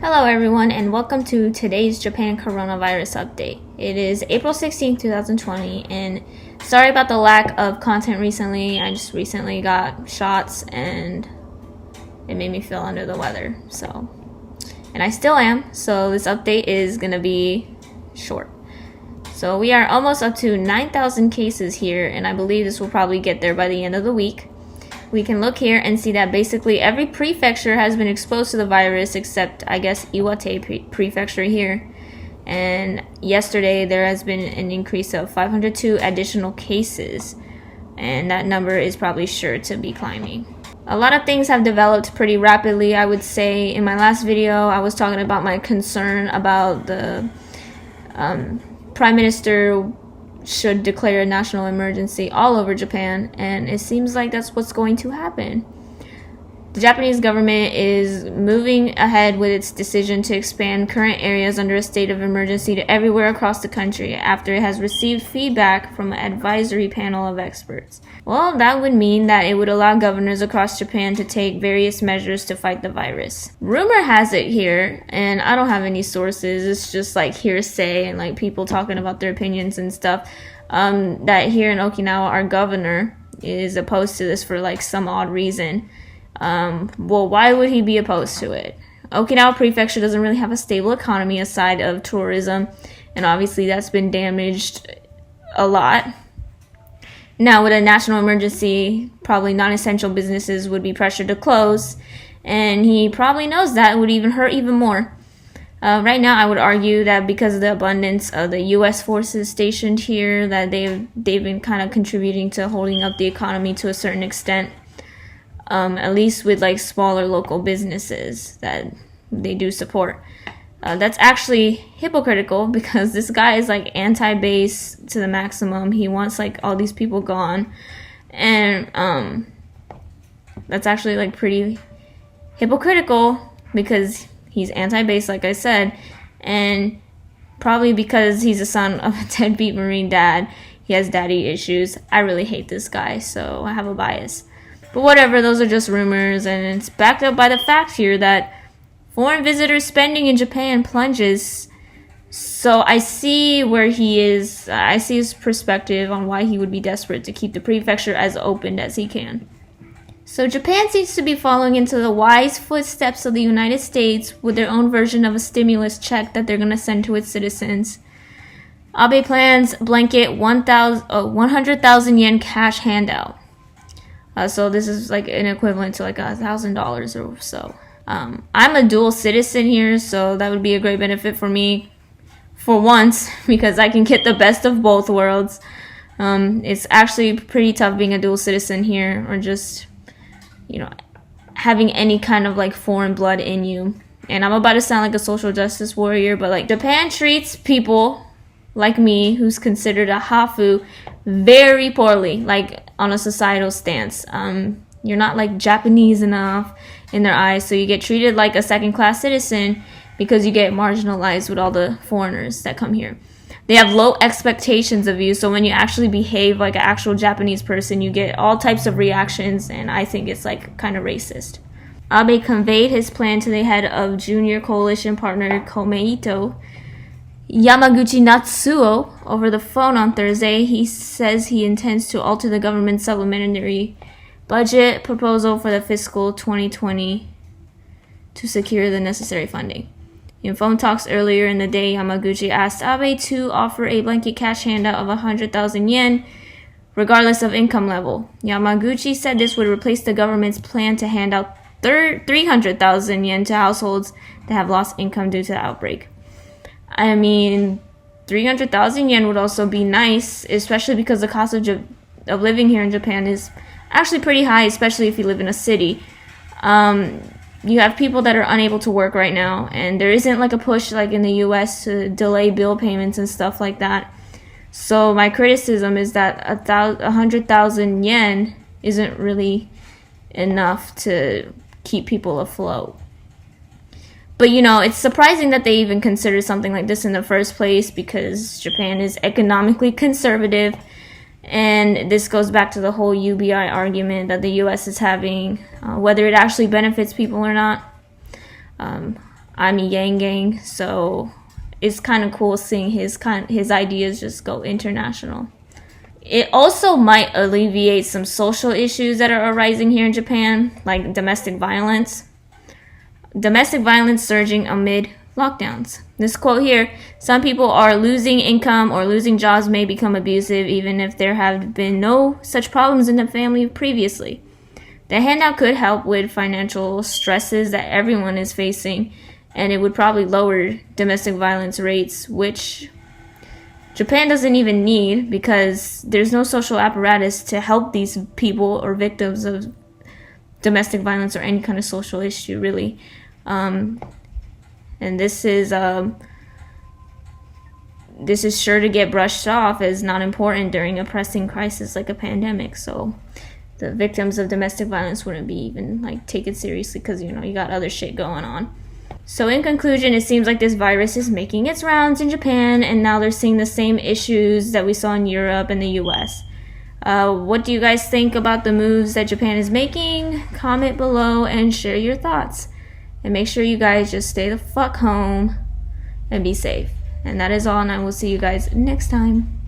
Hello everyone and welcome to today's Japan coronavirus update. It is April 16th, 2020 and sorry about the lack of content recently. I just recently got shots and it made me feel under the weather. And I still am, so this update is going to be short. So we are almost up to 9,000 cases here and I believe this will probably get there by the end of the week. We can look here and see that basically every prefecture has been exposed to the virus except, I guess, Iwate prefecture here. And yesterday there has been an increase of 502 additional cases. And that number is probably sure to be climbing. A lot of things have developed pretty rapidly, I would say. In my last video, I was talking about my concern about the Prime Minister should declare a national emergency all over Japan, and it seems like that's what's going to happen. The Japanese government is moving ahead with its decision to expand current areas under a state of emergency to everywhere across the country after it has received feedback from an advisory panel of experts. Well, that would mean that it would allow governors across Japan to take various measures to fight the virus. Rumor has it here, and I don't have any sources, it's just like hearsay and like people talking about their opinions and stuff, that here in Okinawa our governor is opposed to this for like some odd reason. Well, why would he be opposed to it? Okinawa Prefecture doesn't really have a stable economy aside of tourism, and obviously that's been damaged a lot. Now, with a national emergency, probably non-essential businesses would be pressured to close, and he probably knows that would even hurt even more. Right now, I would argue that because of the abundance of the U.S. forces stationed here, that they've been kind of contributing to holding up the economy to a certain extent. At least with like smaller local businesses that they do support. That's actually hypocritical because this guy is like anti-base to the maximum. He wants like all these people gone. And that's actually like pretty hypocritical because he's anti-base, like I said. And probably because he's a son of a deadbeat Marine dad, he has daddy issues. I really hate this guy, so I have a bias. But whatever, those are just rumors, and it's backed up by the fact here that foreign visitors spending in Japan plunges. So I see where he is. I see his perspective on why he would be desperate to keep the prefecture as open as he can. So Japan seems to be following into the wise footsteps of the United States with their own version of a stimulus check that they're going to send to its citizens. Abe plans blanket 100,000 yen cash handout. So this is like an equivalent to like $1,000 or so. I'm a dual citizen here, so that would be a great benefit for me for once because I can get the best of both worlds. It's actually pretty tough being a dual citizen here, or just, having any kind of like foreign blood in you. And I'm about to sound like a social justice warrior, but like Japan treats people like me, who's considered a hafu, very poorly, like on a societal stance. You're not like Japanese enough in their eyes, so you get treated like a second-class citizen because you get marginalized with all the foreigners that come here. They have low expectations of you, so when you actually behave like an actual Japanese person, you get all types of reactions, and I think it's like kind of racist. Abe conveyed his plan to the head of junior coalition partner Komeito, Yamaguchi Natsuo, over the phone on Thursday. He says he intends to alter the government's supplementary budget proposal for the fiscal 2020 to secure the necessary funding. In phone talks earlier in the day, Yamaguchi asked Abe to offer a blanket cash handout of 100,000 yen, regardless of income level. Yamaguchi said this would replace the government's plan to hand out 300,000 yen to households that have lost income due to the outbreak. I mean, 300,000 yen would also be nice, especially because the cost of living here in Japan is actually pretty high, especially if you live in a city. You have people that are unable to work right now, and there isn't like a push like in the US to delay bill payments and stuff like that. So my criticism is that 100,000 yen isn't really enough to keep people afloat. But it's surprising that they even considered something like this in the first place because Japan is economically conservative, and this goes back to the whole UBI argument that the US is having, whether it actually benefits people or not. I'm a Yang Gang, so it's kind of cool seeing his ideas just go international. It also might alleviate some social issues that are arising here in Japan, like domestic violence. Domestic violence surging amid lockdowns. This quote here, some people are losing income or losing jobs may become abusive even if there have been no such problems in the family previously. The handout could help with financial stresses that everyone is facing, and it would probably lower domestic violence rates, which Japan doesn't even need because there's no social apparatus to help these people or victims of domestic violence or any kind of social issue, really. And this is sure to get brushed off as not important during a pressing crisis like a pandemic. So the victims of domestic violence wouldn't be even taken seriously because you got other shit going on. So in conclusion, it seems like this virus is making its rounds in Japan, and now they're seeing the same issues that we saw in Europe and the US. What do you guys think about the moves that Japan is making? Comment below and share your thoughts. And make sure you guys just stay the fuck home and be safe. And that is all, and I will see you guys next time.